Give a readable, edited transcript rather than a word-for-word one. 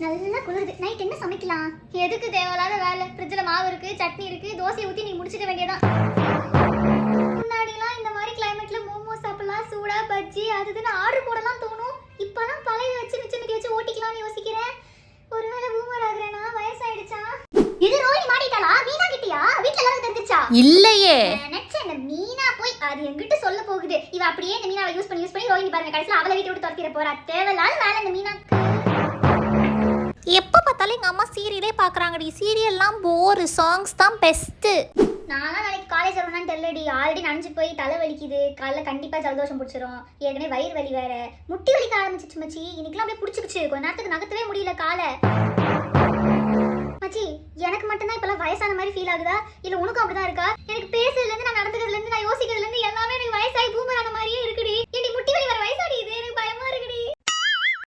நல்லா குளிருது. நைட் என்ன சமைக்கலாம்? எதுக்கு தேவையில்லாத வேலை? ஃப்ரிட்ஜில் மாவு இருக்கு, சட்னி இருக்கு, தோசையை ஊற்றி நீ முடிச்சிட வேண்டியதான். முன்னாடிலாம் இந்த மாதிரி கிளைமேட்ல மோமோஸ் சாப்பிடலாம், சூடா பஜ்ஜி அது இதுன்னு ஆர்டர் போடலாம் தோணும். இப்பெல்லாம் பழைய வச்சு மிச்சம் வச்சு ஓட்டிக்கலாம்னு யோசிக்கிறேன். ஒருவேளை பூமர் ஆகுறேனா? வயசாயிடுச்சா? இது ரோஹிணி மாட்டிட்டாளா? மீனா கிட்டியா? வீட்ல எல்லாரும் தெரிஞ்சிச்சா? இல்லையே. நினைச்சேன் இந்த மீனா போய் அது எங்கிட்ட சொல்ல போகுது. இவ அப்படியே இந்த மீனாவை யூஸ் பண்ணி ரோஹிணி பாருங்க கடைசியில் அவளை வீட்டை விட்டு துரத்திட போறா. தேவையில்லாத வேலை இந்த மீனா. எப்போ பார்த்தாலும் எங்கள் அம்மா சீரியலே பார்க்குறாங்கடி. சீரியல்லாம் போரு, சாங்ஸ் தான் பெஸ்ட்டு. நான்லாம் நாளைக்கு காலேஜ் வரணும்னு தெரியலடி. ஆல்ரெடி நனைஞ்சு போய் தலை வலிக்குது. காலைல கண்டிப்பாக ஜலதோஷம் பிடிச்சிரும். ஏற்கனவே வயிறு வலி வேற, முட்டி வலிக்க ஆரம்பிச்சிச்சு மச்சி. இன்னைக்கெல்லாம் அப்படியே பிடிச்சிக்கிச்சு. கொஞ்ச நேரத்துக்கு நகர்த்தவே முடியல காலை. மச்சி எனக்கு மட்டும்தான் இப்பெல்லாம் வயசான மாதிரி ஃபீல் ஆகுதா இல்லை உனக்கும் அப்படிதான் இருக்கா?